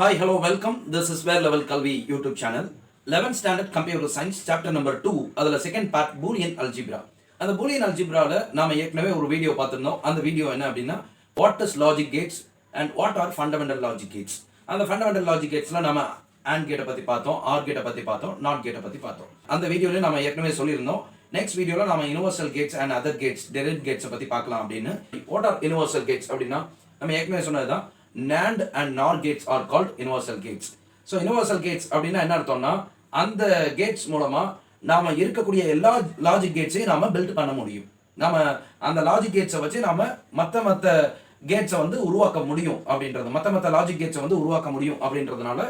Hi, hello, welcome. This is Where Level Kalvi YouTube channel. 11th Standard Computer Science Chapter number 2. அதில் second part Boolean Algebra. அந்த Boolean Algebraவில் நாம ஏற்கனவே ஒரு video பார்த்துருந்தோம். அந்த வீடியோ என்ன அப்படின்னா what is logic gates and what are fundamental logic gates. அந்த ஃபண்டமெண்டல் லாஜிக் கேட்ஸ்ல நம்ம AND கேட்டை பற்றி பார்த்தோம், ஆர் கேட்டை பற்றி பார்த்தோம், நாட் கேட்டை பற்றி பார்த்தோம். அந்த வீடியோவில் நம்ம ஏற்கனவே சொல்லியிருந்தோம். நெக்ஸ்ட் வீடியோவில் நம்ம universal gates and other gates, derivative கேட்ஸை பற்றி பார்க்கலாம் அப்படின்னு. வாட் ஆர் யூனிவர்சல் கேட்ஸ் அப்படின்னா நம்ம ஏற்கனவே சொன்னதுதான். NAND and NOR gates are called universal gates. So universal gates அப்படின்னா என்ன அர்த்தம்னா அந்த கேட்ஸ் மூலமா நாம இருக்கக்கூடிய எல்லா லாஜிக் கேட்ஸையும் நாம பில்ட் பண்ண முடியும். நாம அந்த லாஜிக் கேட்ஸை வச்சு நாம மற்ற கேட்ஸை வந்து உருவாக்க முடியும் அப்படின்றது, மற்ற லாஜிக் கேட்ஸை வந்து உருவாக்க முடியும் அப்படின்றதுனால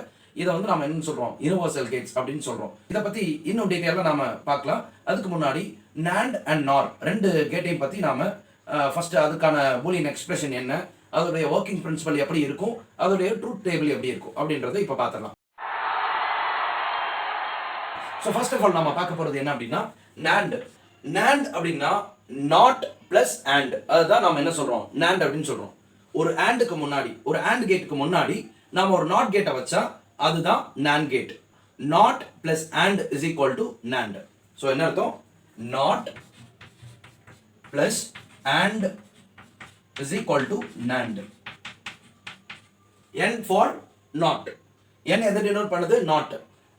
இதை வந்து நாம என்ன சொல்றோம், யூனிவர்சல் கேட்ஸ் அப்படின்னு சொல்றோம். இதை பத்தி இன்னும் டீட்டெயிலாக நாம பார்க்கலாம். அதுக்கு முன்னாடி NAND and NOR ரெண்டு கேட்டையும் பத்தி நாம ஃபர்ஸ்ட் அதுக்கான பூலியன் எக்ஸ்பிரஷன் என்ன, அதோடைய ஒர்க்கிங் பிரின்சிபல் எப்படி இருக்கும், அதோடைய ட்ரூத் டேபிள் எப்படி இருக்கும் அப்படின்றத இப்போ பார்த்துடலாம். ஸோ ஃபர்ஸ்ட் ஆஃப் ஆல் நம்ம பார்க்க போகிறது என்ன அப்படின்னா NAND. NAND அப்படின்னா நாட் பிளஸ் AND. அதுதான் நம்ம என்ன சொல்றோம், NAND அப்படின்னு சொல்றோம். ஒரு ANDக்கு முன்னாடி, ஒரு AND கேட்டுக்கு முன்னாடி நாம ஒரு நாட் கேட்டை வச்சா அதுதான் NAND gate. Not plus AND is equal to NAND. So என்ன அர்த்தம், not plus AND is equal to NAND. N for not. N எதை denote பண்ணுது, not.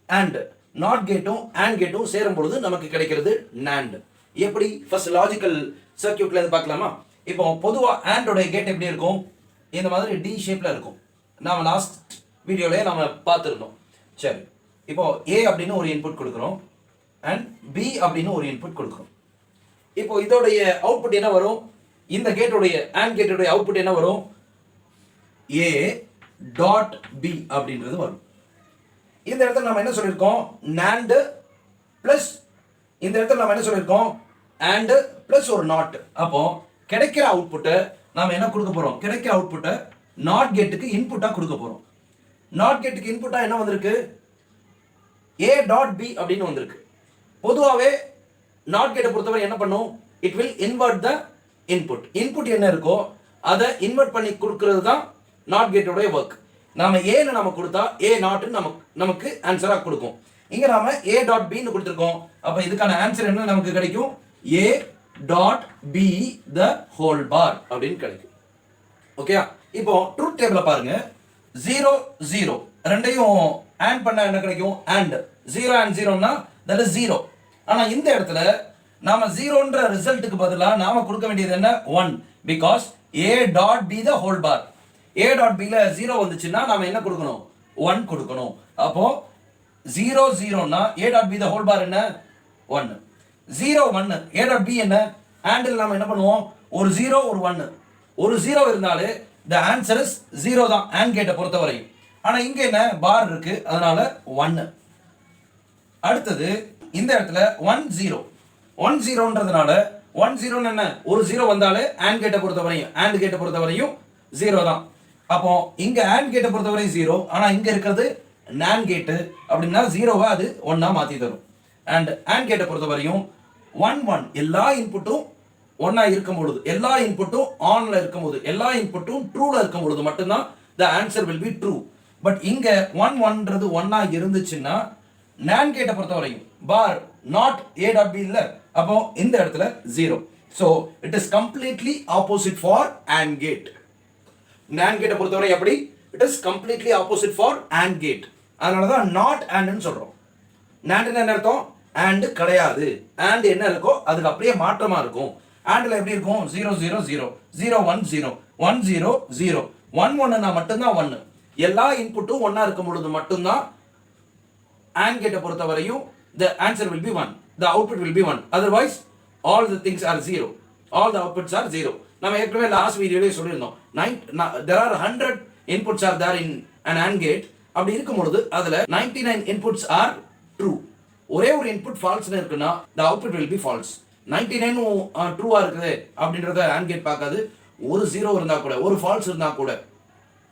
And not கேட்டும் AND கேட்டும் சேரும் பொழுது நமக்கு கிடைக்கிறது NAND. எப்படி ஃபர்ஸ்ட் லாஜிக்கல் சர்க்யூட்ல இருந்து பார்க்கலாமா? இப்போ பொதுவா AND உடைய கேட் எப்படி இருக்கும், இந்த மாதிரி டி ஷேப்ல இருக்கும். நாம லாஸ்ட் வீடியோலயே நாம பார்த்துருந்தோம். சரி, இப்போ A அப்படின்னு ஒரு இன்புட் கொடுக்குறோம் அண்ட் B அப்படின்னு ஒரு இன்புட் கொடுக்குறோம். இப்போ இதோடைய அவுட்புட் என்ன வரும், இந்த கேட்டோடைய AND கேட்டோடைய அவுட்புட் என்ன வரும், A டாட் B அப்படின்றது வரும். இந்த இடத்துல நம்ம என்ன சொல்லியிருக்கோம், NAND பிளஸ், இந்த இடத்துல நம்ம என்ன சொல்லியிருக்கோம், AND பிளஸ் ஒரு நாட். அப்போ கிடைக்கிற அவுட்புட்டை நாம என்ன கொடுக்க போறோம், கிடைக்கிற அவுட்புட்டை நாட் கேட்டுக்கு இன்புட்டா கொடுக்க போறோம். நாட் கேட்டுக்கு இன்புட்டா என்ன வந்திருக்கு, A டாட் B அப்படின்னு வந்திருக்கு. பொதுவாகவே நாட் கேட்டை பொறுத்தவரை என்ன பண்ணும், it will invert the input. Input என்ன இருக்கோ அதை இன்வெர்ட் பண்ணி கொடுக்கிறது தான் நாட் கேட்டோட ஒர்க். நாம ஏன்னு நம்ம கொடுத்தா ஏ நாட்னு நமக்கு ஆன்சரா கொடுக்கும். இங்க நாம ஏ டாட் பின்னு கொடுத்துருக்கோம். அப்ப இதுக்கான ஆன்சர் என்ன நமக்கு கிடைக்கும், A dot B the whole bar அப்படின்னு கிடைக்கும். ஓகே, இப்போ ட்ரூத் டேபிள பாருங்க. 0 0 ரெண்டையும் ஆட் பண்ணா என்ன கிடைக்கும், AND 0 and 0னா that is 0. ஆனா இந்த இடத்துல நாம 0ன்ற ரிசல்ட்டுக்கு பதிலா நாம கொடுக்க வேண்டியது என்ன, 1, because a dot b the whole bar. a dot b ல 0 வந்துச்சுன்னா நாம என்ன கொடுக்கணும், 1 கொடுக்கணும். அப்போ 0 0னா a dot b the whole bar என்ன, 1. 0 1 a dot b என்ன, AND நாம என்ன பண்ணுவோம், ஒரு 0 ஒரு 1, ஒரு 0 இருந்தாலே the answer is 0 தான் AND கேட்ட பொறுத்தவரை. ஆனா இங்க என்ன பார் இருக்கு, அதனால 1. அடுத்தது இந்த இடத்துல 1 0 1 0ன்றதுனால 1 0 என்ன, ஒரு 0 வந்தாலே AND கேட்டை பொறுத்தவரையும் 0 தான். அப்போ இங்க AND கேட்டை பொறுத்தவரையும் 0, ஆனா இங்க இருக்கிறது NAND கேட் அப்படின்னா 0வை அது 1ஆ மாத்தி தரும். அண்ட் AND கேட்டை பொறுத்தவரையும் 1 1 எல்லா இன்புட்டும் 1ஆ இருக்கும் பொழுது, எல்லா இன்புட்டும் ஆன்ல இருக்கும் போது, எல்லா இன்புட்டும் ட்ரூல இருக்கும் பொழுது மட்டும்தான் the answer will be true. But இங்க 1 1ன்றது 1ஆ இருந்துச்சுன்னா NAND கேட்டை பொறுத்தவரையும் பார் நாட் a dot b இல்ல, அப்போ இந்த இடத்துல 0. so it is completely opposite for AND gate. NAND கேட்டை பொறுத்தவரை எப்படி, it is completely opposite for AND gate. அதனால தான் not AND ன்னு சொல்றோம். NAND என்ன அர்த்தம், AND கிடையாது. AND என்ன இருக்கோ அதுக்கு அப்படியே மாற்றமா இருக்கும். ANDல எப்படி இருக்கும், 0 0 0 0 1 0 1 0 0 1 1னா மட்டும்தான் 1. எல்லா இன்புட்டும் 1ஆ இருக்கும் பொழுது மட்டும்தான் AND கேட்டை பொறுத்தவரையும் the answer will be 1, the output will be 1, otherwise all the things are 0, all the outputs are 0. நம்ம ஏற்கனவே லாஸ்ட் வீடியோலயே சொல்லியிருந்தோம், there are 100 inputs are there in an AND gate. அப்படி இருக்கும் பொழுது அதுல 99 inputs are true. ஒரே ஒரு இன்புட் ஃபால்ஸ்னு இருக்குன்னா the output will be false. 99 ட்ரூவா இருக்குது அப்படின்றத AND gate பார்க்காது. ஒரு 0 இருந்தா கூட, ஒரு ஃபால்ஸ் இருந்தா கூட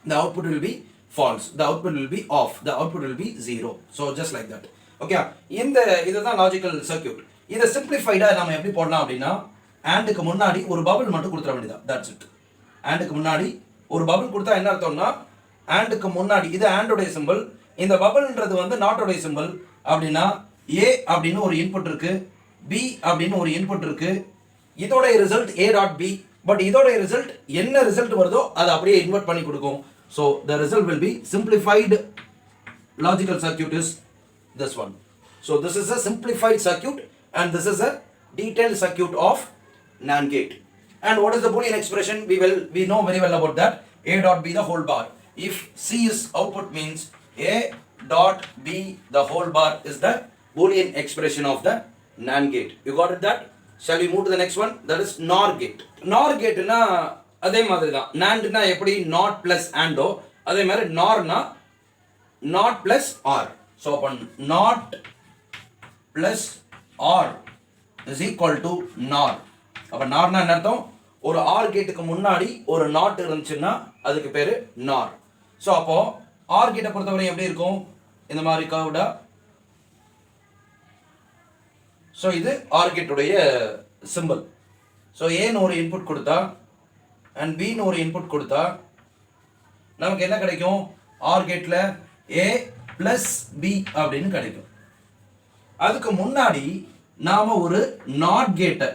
the output will be false, the output will be off, the output will be 0. so just like that. Okay, இந்த இதுதான் லாஜிக்கல் சர்க்யூட். இதை சிம்பிளிஃபைடா நாம எப்படி போடலாம் அப்படின்னா, ANDக்கு முன்னாடி ஒரு பபிள் மட்டும் கொடுத்துட வேண்டியதா, தட்ஸ் இட். ANDக்கு முன்னாடி ஒரு பபிள் கொடுத்தா என்ன அர்த்தம்னா ஆண்டுக்கு முன்னாடி இது ஆண்டோடைய சிம்பிள், இந்த பபிள்ன்றது வந்து நாட்டோடைய சிம்பிள். அப்படின்னா ஏ அப்படின்னு ஒரு இன்புட் இருக்கு, பி அப்படின்னு ஒரு இன்புட் இருக்கு, இதோடைய result A dot B. But இதோடைய ரிசல்ட் என்ன ரிசல்ட் வருதோ அதை அப்படியே இன்வெர்ட் பண்ணி கொடுக்கும். So the result will be simplified logical circuit is this one. So this is a simplified circuit and this is a detailed circuit of NAND gate. And what is the Boolean expression? We know very well about that. A dot B the whole bar. If C is output means A dot B the whole bar is the Boolean expression of the NAND gate. You got it that? Shall we move to the next one? That is NOR gate. NOR gate na அதே மாதிரி தான். NAND na எப்படி not plus and அதே மாதிரி NOR na not plus or. So upon not plus or is equal to NOR. அப்ப NORனா என்ன அர்த்தம்? ஒரு OR கேட்டுக்கு முன்னாடி ஒரு நாட் இருந்துச்சுன்னா அதுக்கு பேரு NOR. ஸோ அப்போ OR கேட்டை பொறுத்தவரை எப்படி இருக்கும்? இந்த மாதிரி கர்வ்டா. ஸோ இது OR கேட்டுடைய சிம்பிள். ஸோ ஏன்னு ஒரு இன்புட் கொடுத்தா அண்ட் பின்னு ஒரு இன்புட் கொடுத்தா நமக்கு என்ன கிடைக்கும்? OR கேட்டில் ஏ பிளஸ் பி அப்படின்னு கிடைக்கும். அதுக்கு முன்னாடி நாம ஒரு நாட் கேட்டை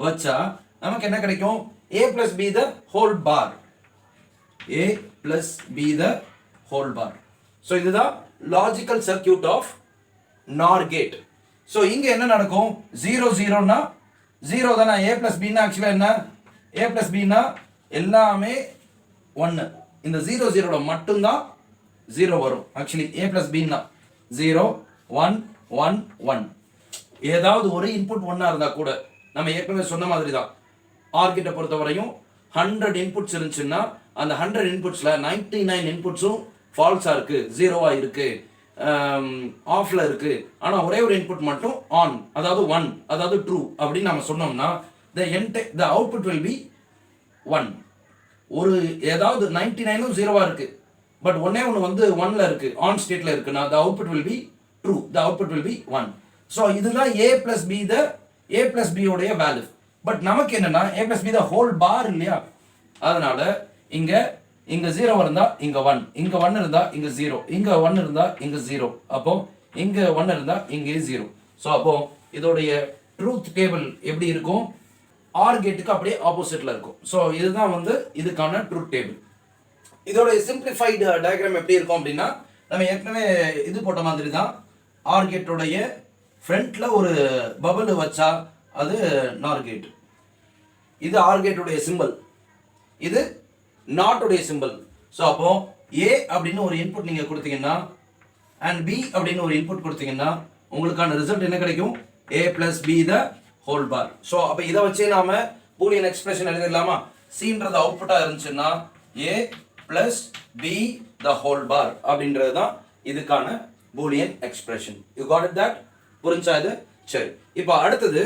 வச்சா நமக்கு என்ன கிடைக்கும்? A plus B the whole bar. A plus B the whole bar. So இதுதான் logical circuit of NOR gate. So இங்கே என்ன நடக்கும்? 0 0னா 0 தானே. ஏ பிளஸ் பின்னா ஆக்சுவலாக என்ன? ஏ பிளஸ் பின்னா எல்லாமே 1. இந்த 0 0 மட்டும்தான் 0 வரும். ஆக்சுவலி ஏ பிளஸ் பின்னா 0 1 1 1. ஏதாவது ஒரு இன்புட் 1 இருந்தா கூட நம்ம ஏற்கனவே சொன்ன மாதிரி தான். ஆர் கிட்ட பொறுத்தவரையும் 100 இன்புட்ஸ் இருந்துச்சுன்னா அந்த 100 இன்புட்ஸ்ல 99 இன்புட்ஸும் ஃபால்ஸா இருக்கு, ஜீரோவா இருக்கு, ஆஃப்ல இருக்கு. ஆனா ஒரே ஒரு இன்புட் மட்டும் ஆன், அதாவது 1, அதாவது ட்ரூ அப்படின்னு நம்ம சொன்னோம்னா the output will be 1. ஒரு ஏதாவது 99ம் ஜீரோவா இருக்கு, பட் ஒன்னே ஒன்று வந்து 1ல இருக்கு, ஆன் ஸ்டேட்ல இருக்குன்னா the output will be true, the output will be 1. So இதுதான் a plus b உடைய வேல்யூ. பட் நமக்கு என்னன்னா a plus b the whole bar இல்லையா? அதனால இங்க 0 இருந்தா இங்க 1, இங்க 1 இருந்தா இங்க 0, இங்க 1 இருந்தா இங்க 0, அப்போ இங்க 1 இருந்தா இங்கே 0. ஸோ அப்போ இதோடைய ட்ரூத் டேபிள் எப்படி இருக்கும்? ஆர் கேட்டுக்கு அப்படியே ஆப்போசிட்ல இருக்கும். ஸோ இதுதான் வந்து இதுக்கான ட்ரூத் டேபிள். இதோட சிம்பிளிஃபைடு டயக்ராம் எப்படி இருக்கும் அப்படின்னா, நம்ம ஏற்கனவே இது போட்ட மாதிரி தான். ஆர் கேட்டோடைய ஃப்ரண்ட்ல ஒரு பபிள் வச்சா அது நார் கேட். இது ஆர் கேட்டுடைய சிம்பிள், இது நாட்டுடைய சிம்பிள். ஸோ அப்போ ஏ அப்படின்னு ஒரு இன்புட் நீங்க கொடுத்தீங்கன்னா அண்ட் பி அப்படின்னு ஒரு இன்புட் கொடுத்தீங்கன்னா உங்களுக்கான ரிசல்ட் என்ன கிடைக்கும்? A plus B the whole bar. So அப்போ இதை வச்சே நாம பூலியன் எக்ஸ்பிரஷன் எழுதிடலாமா? சின்றது அவுட்புட்டா இருந்துச்சுன்னா ஏ plus B the whole bar அப்படின்றது தான் இதுக்கான Boolean expression. You got it that? புரிஞ்சா இது? சரி, இப்போ அடுத்தது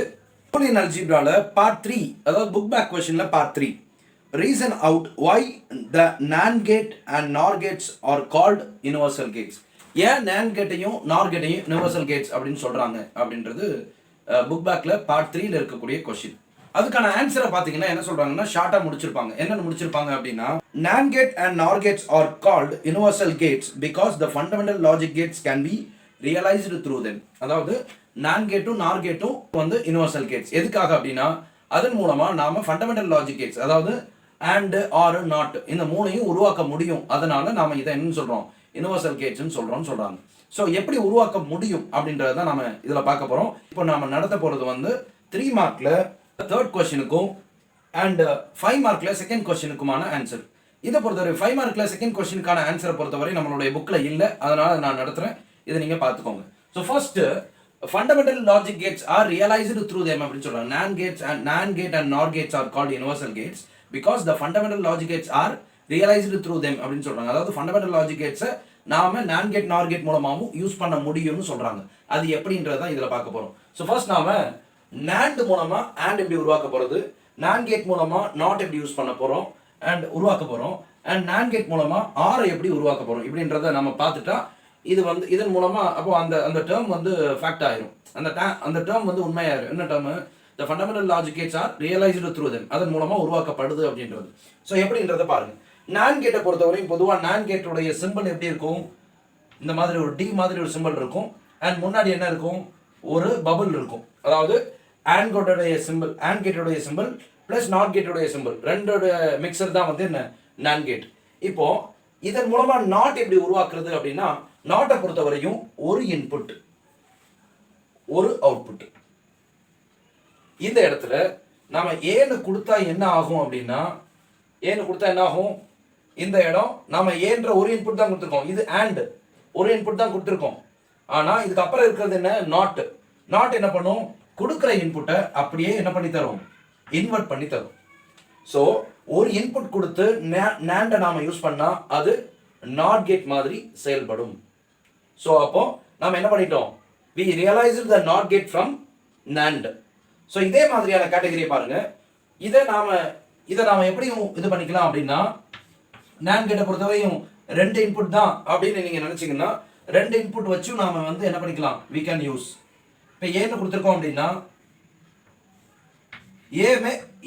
பூலியன் அல்ஜிப்ரால பார்ட் 3, அதாவது புக் பேக் கொஸ்டின்ல part 3. Reason out why the NAND gate and NOR gates are called universal gates. ஏன் NAND கேட்டையும் NOR கேட்டையும் universal gates அப்படின்னு சொல்றாங்க அப்படின்றது புக் பேக்ல பார்ட் 3ல இருக்கக்கூடிய கொஸ்டின். அதுக்கான ஆன்சரை பாத்தீங்கன்னா என்ன சொல்றாங்கன்னா ஷார்ட்டா முடிச்சிருப்பாங்க. என்னன்னு முடிச்சிருப்பாங்க அப்படின்னா, NAND gate and NOR gates are called universal gates because the fundamental logic gates can be realized through them. அதாவது NAND கேட்டும் NOR கேட்டும் வந்து universal gates. எதுக்காக அப்படின்னா அதன் மூலமா நாம ஃபண்டமெண்டல் லாஜிக் கேட்ஸ், அதாவது and or not இந்த மூணையும் உருவாக்க முடியும். அதனால நாம இதை என்ன சொல்றோம்? யுனிவர்சல் கேட்ஸ்னு சொல்றாங்க. ஸோ எப்படி உருவாக்க முடியும் அப்படின்றத தான் நாம இதுல பார்க்க போறோம். இப்போ நாம நடத்த போறது வந்து 3 மார்க்ல தேர்ட் கொஸ்டினுக்கும் அண்ட் 5 மார்க்ல செகண்ட் கொஸ்டினுக்குமான ஆன்சர். இதை பொறுத்தவரை 5 மார்க்ல செகண்ட் கொஸ்டினுக்கான ஆன்சரை பொறுத்தவரை நம்மளுடைய புக்ல இல்லை, அதனால நான் நடத்துறேன். இதை நீங்க பார்த்துக்கோங்க. So first fundamental logic gates are realized through them அப்படின்னு சொல்றாங்க. NAND gate and NOR gates are called universal gates because the fundamental logic gates are realized through them அப்படின்னு சொல்றாங்க. அதாவது fundamental logic gates நாம NAND gate NOR gate மூலமாவும் use பண்ண முடியும்னு சொல்றாங்க. அது எப்படின்றத தான் இதுல பார்க்க போறோம். ஸோ ஃபர்ஸ்ட் நாம NAND மூலமா AND எப்படி உருவாக்க போறது, NAND gate மூலமா NOT எப்படி யூஸ் பண்ண போறோம் அண்ட் உருவாக்க போறோம், அண்ட் NAND gate மூலமா OR எப்படி உருவாக்க போறோம் இப்படின்றத நம்ம பார்த்துட்டா இது வந்து இதன் மூலமா அப்போ அந்த டேர்ம் வந்து ஃபேக்ட் ஆயிரும். அந்த டேர்ம் வந்து உண்மையாயிரும். என்ன term? the fundamental logic gates are realized through them. அதன் மூலமா உருவாக்கப்படுது அப்படின்றது. ஸோ எப்படின்றத பாருங்க. NAND கேட்டை பொறுத்தவரையும் பொதுவாக NAND கேட்டுடைய சிம்பிள் எப்படி இருக்கும், இந்த மாதிரி ஒரு டி மாதிரி ஒரு சிம்பிள் இருக்கும். அண்ட் முன்னாடி என்ன இருக்கும், ஒரு பபுள் இருக்கும். அதாவது AND கேட்டோடைய சிம்பிள், AND கேட்டோடைய சிம்பிள் பிளஸ் நாட் கேட்டோடைய சிம்பிள் ரெண்டோட மிக்சர் தான் வந்து என்ன NAND கேட். இப்போ இதன் மூலமா நாட் எப்படி உருவாக்குறது அப்படின்னா, நாட்டை பொறுத்தவரையும் ஒரு இன்புட் ஒரு அவுட்புட். இந்த இடத்துல நாம ஏன்னு கொடுத்தா என்ன ஆகும் அப்படின்னா, ஏன்னு கொடுத்தா என்ன ஆகும், இந்த இடம் நாம ஏன்ற ஒரு இன்புட் தான் கொடுத்துருக்கோம், இது அண்ட் ஒரு இன்புட் தான் கொடுத்துருக்கோம். ஆனா இதுக்கு அப்புறம் இருக்கிறது என்ன, நாட். நாட் என்ன பண்ணும், கொடுக்குற இன்புட்டை அப்படியே என்ன பண்ணி தரும், இன்வெர்ட் பண்ணி தரும். ஸோ ஒரு இன்புட் கொடுத்து NAND நாம யூஸ் பண்ணா அது நாட் கேட் மாதிரி செயல்படும். ஸோ அப்போ நாம என்ன பண்ணிட்டோம், we realized the NOT gate from NAND. So இதே மாதிரியான கேட்டகரியை பாருங்க. இதை நாம எப்படி இது பண்ணிக்கலாம் அப்படின்னா, NAND கேட்டை பொறுத்தவரையும் ரெண்டு இன்புட் தான் அப்படின்னு நீங்க நினைச்சீங்கன்னா, ரெண்டு இன்புட் வச்சு நாம வந்து என்ன பண்ணிக்கலாம், we can use. இப்போ ஏன்னு கொடுத்துருக்கோம் அப்படின்னா,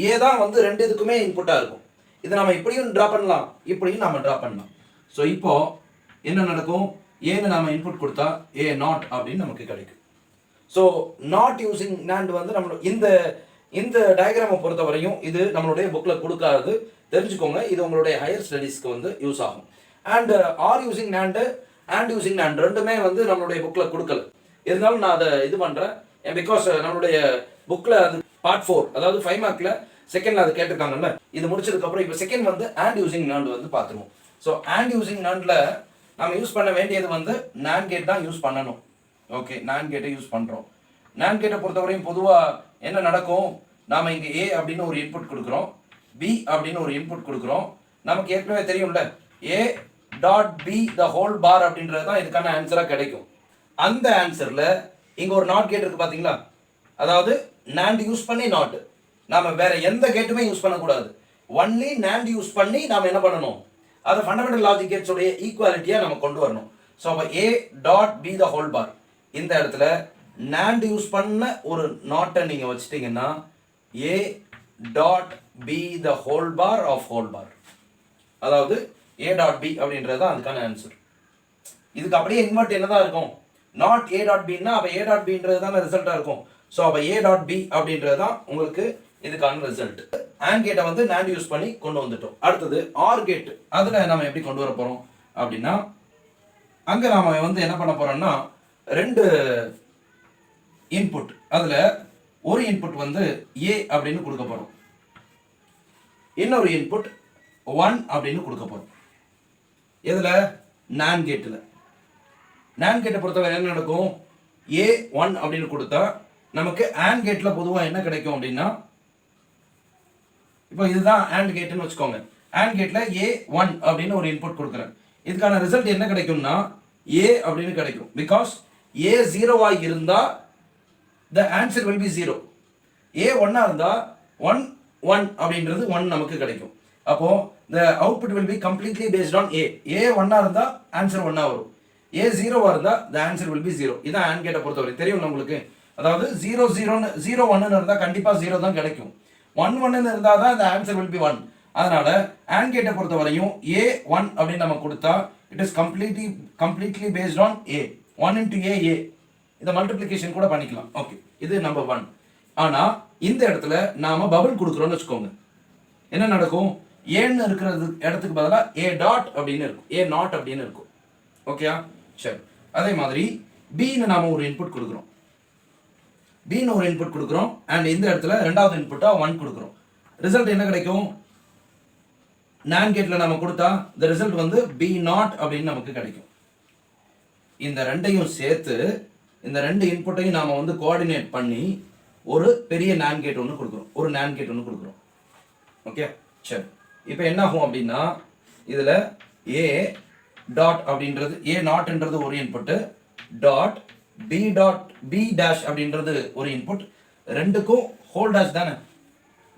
ஏ தான் வந்து ரெண்டு இதுக்குமே இன்புட்டா இருக்கும். இதை நாம இப்படியும் டிரா பண்ணலாம், இப்படியும் நாம டிரா பண்ணலாம். ஸோ இப்போ என்ன நடக்கும், ஏன்னு நாம இன்புட் கொடுத்தா ஏ நாட் அப்படின்னு நமக்கு கிடைக்கும். ஸோ நாட் யூசிங் NAND வந்து நம்மளோட இந்த டயக்ராமை பொறுத்த வரையும் இது நம்மளுடைய புக்கில் கொடுக்காது, தெரிஞ்சுக்கோங்க. இது உங்களுடைய ஹையர் ஸ்டடீஸ்க்கு வந்து யூஸ் ஆகும். And are using NAND and using NAND ரெண்டுமே வந்து நம்மளுடைய புக்கில் கொடுக்கல. இருந்தாலும் நான் அதை இது பண்ணுறேன், பிகாஸ் நம்மளுடைய புக்கில் அது பார்ட் 4, அதாவது 5 மார்க்கில் செகண்டில் அது கேட்டிருக்காங்கல்ல. இது முடிச்சதுக்கப்புறம் இப்போ செகண்ட் வந்து அண்ட் யூசிங் NAND வந்து பார்த்துருவோம். ஸோ அண்ட் யூசிங் NANDல நம்ம யூஸ் பண்ண வேண்டியது வந்து NAND கேட் தான் யூஸ் பண்ணணும். ஓகே, NAND கேட்டை யூஸ் பண்ணுறோம். NAND கேட்டை பொறுத்தவரையும் பொதுவாக என்ன நடக்கும், நாம் இங்கே ஏ அப்படின்னு ஒரு இன்புட் கொடுக்குறோம், பி அப்படின்னு ஒரு இன்புட் கொடுக்குறோம். நமக்கு ஏற்கனவே தெரியும்ல, A dot B the whole bar அப்படின்றது தான் இதுக்கான ஆன்சராக கிடைக்கும். அந்த ஆன்சரில் இங்கே ஒரு நாட் கேட் இருக்குது பார்த்தீங்களா, அதாவது NAND யூஸ் பண்ணி நாட், நாம் வேற எந்த கேட்டுமே யூஸ் பண்ணக்கூடாது, ஒன்லி NAND யூஸ் பண்ணி நாம் என்ன பண்ணணும், அதை ஃபண்டமெண்டல் லாஜிக் கேட்ஸோடைய ஈக்குவாலிட்டியாக நம்ம கொண்டு வரணும். ஸோ அப்போ A dot B the whole bar, இந்த இடத்துல NAND யூஸ் பண்ண ஒரு நாட்டை நீங்கள் வச்சுட்டீங்கன்னா A dot B the whole bar of whole bar, அதாவது ஏ டாட் பி அப்படின்றது தான் அதுக்கான ஆன்சர். இதுக்கு அப்படியே இன்வெர்ட் என்ன தான் இருக்கும், நாட் ஏ டாட் பின்னா அப்போ ஏ டாட் பின்றது தான் ரிசல்ட்டாக இருக்கும். ஸோ அப்போ ஏ டாட் பி அப்படின்றது தான் உங்களுக்கு இதுக்கான ரிசல்ட். AND கேட்டை வந்து NAND யூஸ் பண்ணி கொண்டு வந்துட்டோம். அடுத்தது ஆர் கேட், அதில் நம்ம எப்படி கொண்டு வர போகிறோம் அப்படின்னா, அங்கே நாம் வந்து என்ன பண்ண போகிறோம்னா, ரெண்டு இன்புட், அதில் ஒரு இன்புட் வந்து ஏ அப்படின்னு கொடுக்க போகிறோம், இன்னொரு இன்புட் 1 அப்படின்னு கொடுக்க போகிறோம். இதில் NAND கேட்டில் NAND கேட்டை பொறுத்தவரை என்ன நடக்கும், ஏ 1 அப்படின்னு கொடுத்தா நமக்கு AND கேட்டில் பொதுவாக என்ன கிடைக்கும் அப்படின்னா, இப்போ இதுதான் AND கேட்னு வச்சுக்கோங்க. AND கேட்டில் ஏ 1 அப்படின்னு ஒரு இன்புட் கொடுக்குறேன், இதுக்கான ரிசல்ட் என்ன கிடைக்கும்னா ஏ அப்படின்னு கிடைக்கும். பிகாஸ் ஏ 0 இருந்தால் the answer will be 0. ஏ 1 இருந்தால் 1 1 அப்படின்றது 1 நமக்கு கிடைக்கும். அப்போ the output will be completely based on A. ஏ 1 இருந்தால் ஆன்சர் 1 வரும், ஏ 0 இருந்தால் the answer will be 0. இதான் AND கேட்டை பொறுத்தவரை தெரியும் உங்களுக்கு. அதாவது 0 0 1 இருந்தால் கண்டிப்பாக 0 தான் கிடைக்கும், 1 1 இருந்தால் தான் the answer will be 1. அதனால AND கேட்டை பொறுத்தவரையும் ஏ 1 அப்படின்னு நம்ம கொடுத்தா it is completely based on A. 1 into A, A. இதை மல்டிப்ளிகேஷன் கூட பண்ணிக்கலாம். ஓகே, இது நம்பர் 1. ஆனால் இந்த இடத்துல நாம பபிள் கொடுக்குறோம்னு வச்சுக்கோங்க, என்ன நடக்கும், ஏன்னு இருக்கிறது இடத்துக்கு பதிலாக ஏ டாட் அப்படின்னு இருக்கும், ஏ நாட் அப்படின்னு இருக்கும். ஓகேயா, சரி. அதே மாதிரி பின்னு நாம ஒரு இன்புட் கொடுக்குறோம், பின்னு ஒரு இன்புட் கொடுக்குறோம், அண்ட் இந்த இடத்துல ரெண்டாவது இன்புட்டாக 1 கொடுக்குறோம். ரிசல்ட் என்ன கிடைக்கும், NAND கேட்டில் நம்ம கொடுத்தா இந்த ரிசல்ட் வந்து பி நாட் அப்படின்னு நமக்கு கிடைக்கும். இந்த ரெண்டையும் சேர்த்து இந்த ரெண்டு இன்புட்டையும் நாம வந்து கோஆர்டினேட் பண்ணி ஒரு பெரிய NAND கேட் ஒன்று கொடுக்குறோம், ஒரு NAND கேட் ஒன்று கொடுக்குறோம். ஓகே, சரி. இப்போ என்ன ஆகும் அப்படின்னா, இதில் ஏ டாட் அப்படின்றது ஏ நாட்ன்றது ஒரு இன்புட்டு, டாட் பி டேஷ் அப்படின்றது ஒரு இன்புட், ரெண்டுக்கும் ஹோல் டேஷ் தானே.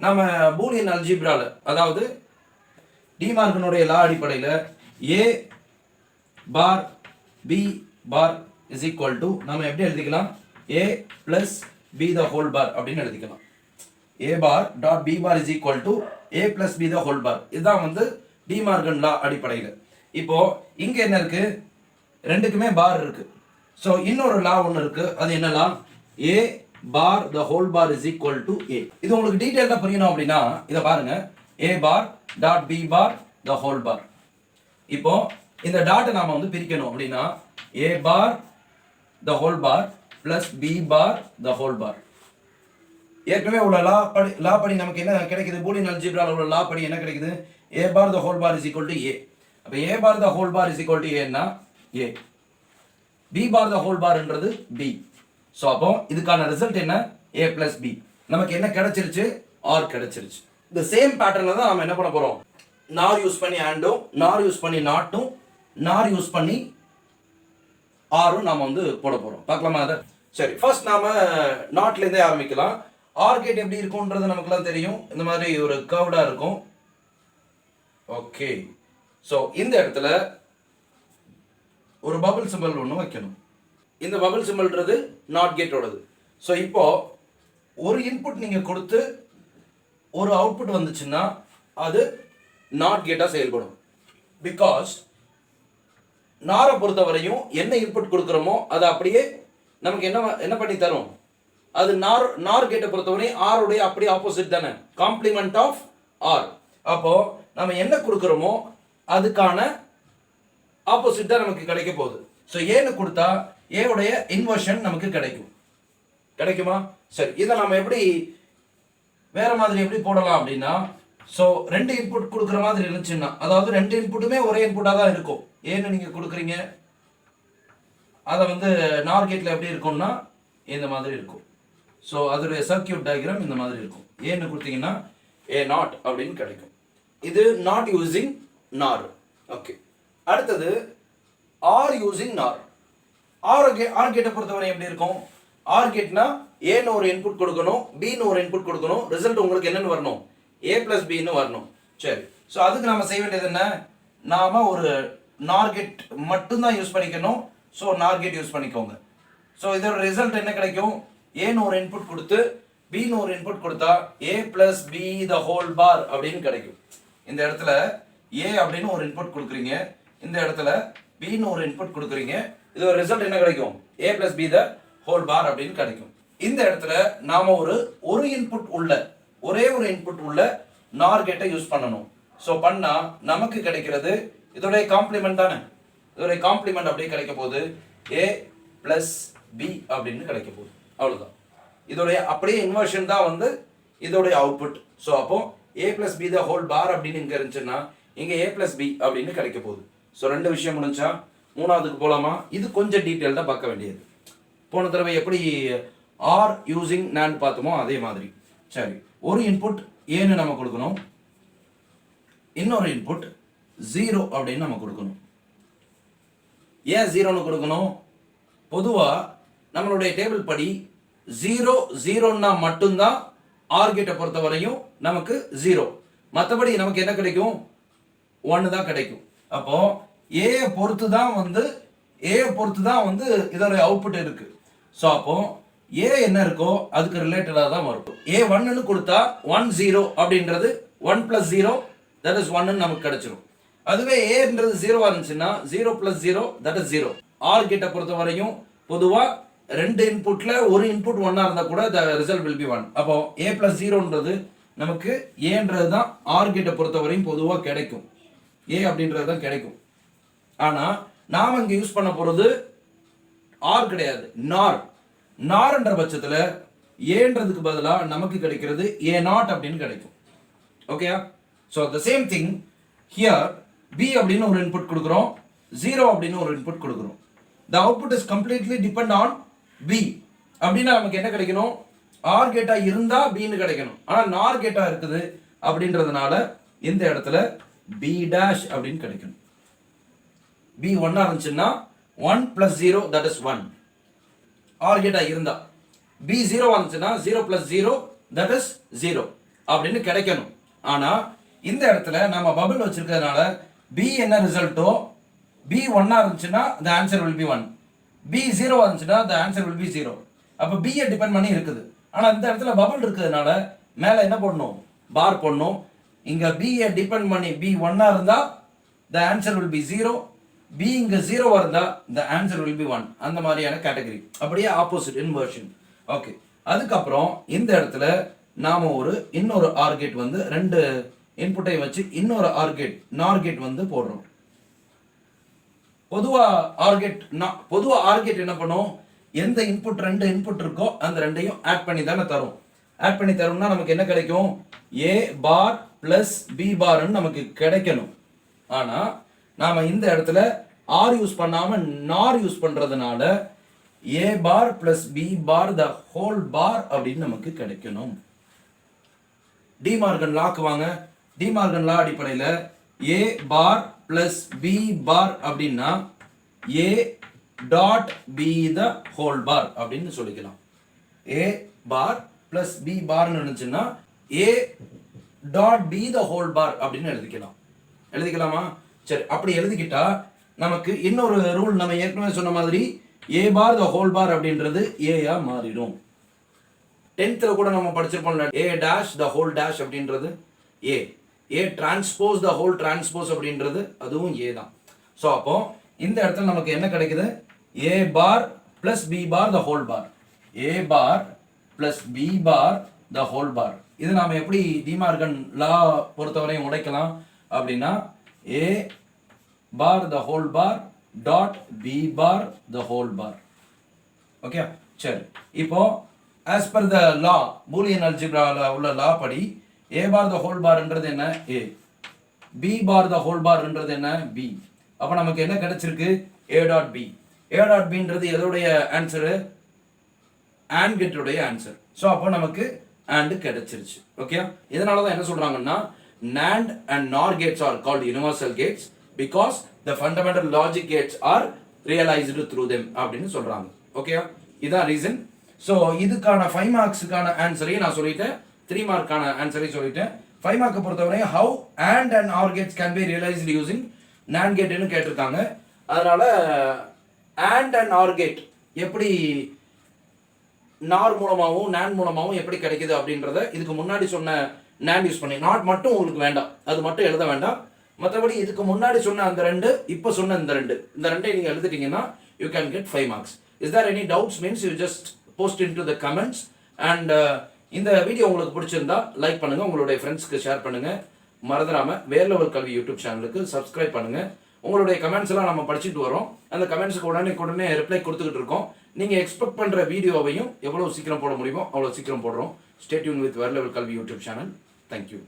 நம்ம பூலியன் அல்ஜிப்ரால, அதாவது டிமார்கனுடைய லா அடிப்படையில் A bar B bar is equal to நம்ம எப்படி எழுதிக்கலாம், A plus B the whole bar அப்படின்னு எழுதிக்கலாம். A bar dot B bar is equal to A plus B the whole bar. இதுதான் வந்து டிமார்கன் லா அடிப்படையில். இப்போ இங்க என்ன இருக்கு, ரெண்டுக்குமே பார் இருக்கு. ஸோ இன்னொரு லா ஒன்று இருக்கு, அது என்ன law, A bar the whole bar is equal to A. இது உங்களுக்கு டீட்டெயிலாக புரியணும் அப்படின்னா இதை பாருங்க, A bar dot B bar the whole bar. இப்போ இந்த டாட்டை நாம வந்து பிரிக்கணும் அப்படின்னா A bar the whole bar plus B bar the whole bar. ஏற்கனவே உள்ள லா படி நமக்கு என்ன கிடைக்குது, பூலியன் அல்ஜிப்ரால உள்ள லா படி என்ன கிடைக்குது, A bar the whole bar is equal to A. அப்போ A bar the whole bar is equal to ஏன்னா A, B bar the whole பார்ன்றது பி. ஸோ அப்போ இதுக்கான ரிசல்ட் என்ன, ஏ பிளஸ் பி. நமக்கு என்ன கிடைச்சிருச்சு, ஆர் கிடைச்சிருச்சு. இந்த சேம் பேட்டர்ல தான் நம்ம என்ன பண்ண போறோம், நார் யூஸ் பண்ணி ஆண்டும், நார் யூஸ் பண்ணி நாட்டும், நார் யூஸ் பண்ணி ஆரும் நாம வந்து போட போறோம். பார்க்கலாமா அதை? சரி, ஃபர்ஸ்ட் நாம நாட்ல இருந்தே ஆரம்பிக்கலாம். ஆர் கேட் எப்படி இருக்கும்ன்றது நமக்குலாம் தெரியும், இந்த மாதிரி ஒரு கர்வ்டா இருக்கும். ஓகே, ஸோ இந்த இடத்துல ஒரு பபிள் சிம்பல் ஒன்று வைக்கணும். இந்த பபிள் சிம்பல்ன்றது நாட் கேட்டோடது. ஸோ இப்போ ஒரு இன்புட் நீங்க கொடுத்து ஒரு அவுட்புட் வந்துச்சுன்னா அது நாட் கேட்டா செயல்படும். பிகாஸ் நாரை பொறுத்த வரையும் என்ன இன்புட் கொடுக்குறோமோ அது அப்படியே நமக்கு என்ன பண்ணி தரும், அது நார் கேட்டை பொறுத்தவரை ஆருடைய அப்படியே ஆப்போசிட் தானே, காம்ப்ளிமெண்ட் ஆஃப் ஆர். அப்போ நம்ம என்ன கொடுக்குறோமோ அதுக்கான ஆப்போசிட் தான் நமக்கு கிடைக்க போகுது. ஸோ ஏன்னு கொடுத்தா ஏவுடைய இன்வர்ஷன் நமக்கு கிடைக்குமா? சரி, இதை நம்ம எப்படி வேற மாதிரி எப்படி போடலாம் அப்படின்னா, ஸோ ரெண்டு இன்புட் கொடுக்குற மாதிரி இருந்துச்சுன்னா, அதாவது ரெண்டு இன்புட்டுமே ஒரே இன்புட்டாக தான் இருக்கும். ஏன்னு நீங்கள் கொடுக்குறீங்க, அதை வந்து நார் கேட்டில் எப்படி இருக்கும்னா இந்த மாதிரி இருக்கும். ஸோ அதோடைய சர்க்கியூட் டயக்ராம் இந்த மாதிரி இருக்கும். ஏன்னு கொடுத்தீங்கன்னா ஏ நாட் அப்படின்னு கிடைக்கும். இது நாட் யூசிங் நார். ஓகே, அடுத்தது ஆர் யூசிங் நார். ஆர் கேட்டை பொறுத்தவரை எப்படி இருக்கும், ஆர் கேட்னா ஏன்னு ஒரு இன்புட் கொடுக்கணும், பின்னு ஒரு இன்புட் கொடுக்கணும், ரிசல்ட் உங்களுக்கு என்னன்னு வரணும், ஏ பிளஸ் பின்னு வரணும். சரி, ஸோ அதுக்கு நம்ம செய்ய வேண்டியது என்ன, நாம ஒரு நார் கேட் மட்டும்தான் யூஸ் பண்ணிக்கணும். ஸோ நார் கேட் யூஸ் பண்ணிக்கோங்க. ஸோ இதோட ரிசல்ட் என்ன கிடைக்கும், ஏன்னு ஒரு இன்புட் கொடுத்து பின்னு ஒரு இன்புட் கொடுத்தா ஏ plus B the whole bar அப்படின்னு கிடைக்கும். இந்த இடத்துல ஏ அப்படின்னு ஒரு இன்புட் கொடுக்குறீங்க, இந்த இடத்துல பின்னு ஒரு இன்புட் கொடுக்குறீங்க, இது ஒரு ரிசல்ட் என்ன கிடைக்கும், A plus B the whole bar அப்படின்னு கிடைக்கும். இந்த இடத்துல நாம ஒரு இன்புட் உள்ள ஒரே ஒரு இன்புட் உள்ள நார் கேட்டை யூஸ் பண்ணணும். ஸோ பண்ணா நமக்கு கிடைக்கிறது இதோடைய காம்ப்ளிமெண்ட் தானே, இதோடைய காம்ப்ளிமெண்ட் அப்படியே கிடைக்க போகுது, ஏ பிளஸ் பி அப்படின்னு கிடைக்க போகுது. அவ்வளவுதான், இதோடைய அப்படியே இன்வர்ஷன் தான் வந்து இதோடைய அவுட்புட். ஸோ அப்போ ஏ plus B the whole bar அப்படின்னு இங்க இருந்துச்சுன்னா இங்க ஏ பிளஸ் பி அப்படின்னு கிடைக்க போகுது. ஸோ ரெண்டு விஷயம் முடிஞ்சா மூணாவதுக்கு போலாமா? இது கொஞ்சம் டீட்டெயில்டா பார்க்க வேண்டியது. போன தடவை எப்படி ஆர் யூசிங் நாண்ட் பார்த்தோமோ அதே மாதிரி. சரி, ஒரு இன்புட் ஏன்னு நம்ம கொடுக்கணும், இன்னொரு இன்புட் 0 அப்படின்னு நம்ம கொடுக்கணும். ஏன் 0ன்னு கொடுக்கணும், பொதுவா நம்மளுடைய டேபிள் படி 0 மட்டும்தான் ஆர் கேட்டை பொறுத்த வரையும் நமக்கு 0, மற்றபடி நமக்கு என்ன கிடைக்கும், 1 தான் கிடைக்கும். அப்போ ஏ பொறுத்து தான் வந்து இதோட அவுட்புட் இருக்கு. ஸோ அப்போ ஏ என்ன இருக்கோ அதுக்கு ரிலேட்டடாக தான் வரும். ஏ 1ன்னு கொடுத்தா 1 0 அப்படின்றது 1 + 0 தட் இஸ் 1 நமக்கு கிடைச்சிடும். அதுவே ஏன்றது 0 இருந்துச்சுன்னா 0 + 0 தட் இஸ் 0. ஆர் கேட்டை பொறுத்த வரையும் பொதுவா ரெண்டு இன்புட்ல ஒரு இன்புட் 1 இருந்தா கூட the result will be 1. அப்போ a + 0ன்றது நமக்கு ஏன்றது தான் ஆர் கேட்டை பொறுத்த வரையும் பொதுவா கிடைக்கும், ஏ அப்படின்றது தான் கிடைக்கும். ஆனா நாம இங்க யூஸ் பண்ண போறது ஆர் கிடையாது, நார்ன்ற பட்சத்துல ஏன்றதுக்கு பதிலா நமக்கு கிடைக்கிறது a0 அப்படின்னு கிடைக்கும். ஓகேயா? So the same thing here, b அப்படின்னு ஒரு இன்புட் கொடுக்குறோம், 0 அப்படின்னு ஒரு இன்புட் கொடுக்குறோம். the output is completely depend on b. அப்படின்னா நமக்கு என்ன கிடைக்கணும், ஆர் கேட்டா இருந்தா பின்னு கிடைக்கணும். ஆனா நார் கேட்டா இருக்குது அப்படின்றதுனால இந்த இடத்துல b dash அப்படின்னு கிடைக்கணும். b 1 இருந்துச்சுன்னா 1 + 0 that is 1. ஆர் கேட்டா இருந்தா b 0 இருந்துச்சுன்னா 0 + 0 that is 0 அப்படின்னு கிடைக்கணும். ஆனா இந்த இடத்துல நம்ம பபிள் வச்சிருக்கிறதுனால b என்ன ரிசல்ட்டோ, b 1 இருந்துச்சுன்னா the answer will be 1, b 0 இருந்துச்சுன்னா the answer will be 0. அப்ப b டிபெண்ட் பண்ணி இருக்குது. ஆனா இந்த இடத்துல பபிள் இருக்கிறதுனால மேல என்ன போடணும், பார் போடணும். இங்க b டிபெண்ட் பண்ணி b 1 இருந்தா the answer will be 0, b இங்க 0 இருந்தா the answer will be 1. அந்த மாதிரியான கேட்டகரி. அப்படியே ஆப்போசிட் இன்வர்ஷன். ஓகே, அதுக்கப்புறம் இந்த இடத்துல நாம இன்னொரு ஆர் கேட் வந்து ரெண்டு இன்புட்டை வச்சு இன்னொரு ஆர் கேட் நார் கேட் வந்து போடுறோம். பொதுவா ஆர் கேட் என்ன பண்ணும், எந்த இன்புட் ரெண்டு இன்புட் இருக்கோ அந்த ரெண்டையும் ஆட் பண்ணி தானே தரும். ஆட் பண்ணி தரும்னா நமக்கு என்ன கிடைக்கும், a பார் பிளஸ் b பார்னு நமக்கு கிடைக்கணும். ஆனா நாம இந்த இடத்துல ஆர் யூஸ் பண்ணாம நார் யூஸ் பண்றதுனால a bar plus b bar the whole bar அப்படின்னு நமக்கு கிடைக்கணும். டிமார்கன் லாக்கு வாங்க. டிமார்கன் லா அடிப்படையில் a bar plus b bar அப்படின்னா a dot b the whole bar அப்படின்னு சொல்லிக்கலாம். a பார் பிளஸ் b பார்னு இருந்துச்சுன்னா a dot b the whole bar அப்படின்னு எழுதிக்கலாமா? சரி, அப்படி எழுதிக்கிட்டா நமக்கு இன்னொரு ரூல் நம்ம ஏற்கனவே சொன்ன மாதிரி a bar the whole bar அப்படின்றது a யா மாறிடும். 10th கூட நம்ம படிச்சிருப்போம்ல, a dash the whole dash அப்படின்றது a transpose the whole transpose அப்படின்றது அதுவும் a தான். ஸோ அப்போ இந்த இடத்துல நமக்கு என்ன கிடைக்குது, a bar plus b bar the whole bar, a bar plus b bar the whole bar. இது நாம எப்படி டிமார்கன் லா பொறுத்தவரையும் உடைக்கலாம் அப்படின்னா a bar the whole bar dot b bar the whole bar. Okay, சரி. இப்போ as per the law, Boolean algebra உள்ள law படி a bar the whole bar என்றது என்ன, a, b bar the whole bar என்றது என்ன, b. அப்ப நமக்கு என்ன கிடைச்சிருக்கு, a dot b. a dot b என்றது எதோடைய ஆன்சர், and get உடைய ஆன்சர். சோ அப்போ நமக்கு and கிடைச்சிருச்சு. ஓகே, இதனால தான் என்ன சொல்றாங்கன்னா NAND and NOR gates are called universal gates because the fundamental logic gates are realized through them அப்படின்னு சொல்றாங்க. ஓகே, இதான் ரீசன். ஸோ இதுக்கான 5 மார்க்ஸுக்கான ஆன்சரையும் நான் சொல்லிட்டேன், 3 மார்க்கான ஆன்சரையும் சொல்லிட்டேன். 5 மார்க்கை பொறுத்தவரை how and or gates can be realized using NAND கேட்னு கேட்டிருக்காங்க. அதனால அண்ட் ஆர் கேட் எப்படி நார் மூலமாகவும் NAND மூலமாகவும் எப்படி கிடைக்குது அப்படின்றத இதுக்கு முன்னாடி சொன்ன NAND யூஸ் பண்ணி, நாட் மட்டும் உங்களுக்கு வேண்டாம், அது மட்டும் எழுத வேண்டாம். மற்றபடி இதுக்கு முன்னாடி சொன்ன அந்த ரெண்டு, இப்போ சொன்ன இந்த ரெண்டை நீங்கள் எழுதிட்டீங்கன்னா you can get 5 marks. Is there any doubts means you just post in to the comments. And இந்த வீடியோ உங்களுக்கு பிடிச்சிருந்தா லைக் பண்ணுங்க, உங்களுடைய ஃப்ரெண்ட்ஸ்க்கு ஷேர் பண்ணுங்க. மறந்துடாம வேர் லெவல் கல்வி யூடியூப் சேனலுக்கு சப்ஸ்கிரைப் பண்ணுங்க. உங்களுடைய கமெண்ட்ஸ் எல்லாம் நம்ம படிச்சுட்டு வரோம். அந்த கமெண்ட்ஸ்க்கு உடனே ரிப்ளை கொடுத்துக்கிட்டு இருக்கோம். நீங்க எக்ஸ்பெக்ட் பண்ற வீடியோவையும் எவ்வளவு சீக்கிரம் போட முடியுமோ அவ்வளவு சீக்கிரம் போடுறோம். Stay tuned with where level Kalvi YouTube channel. Thank you.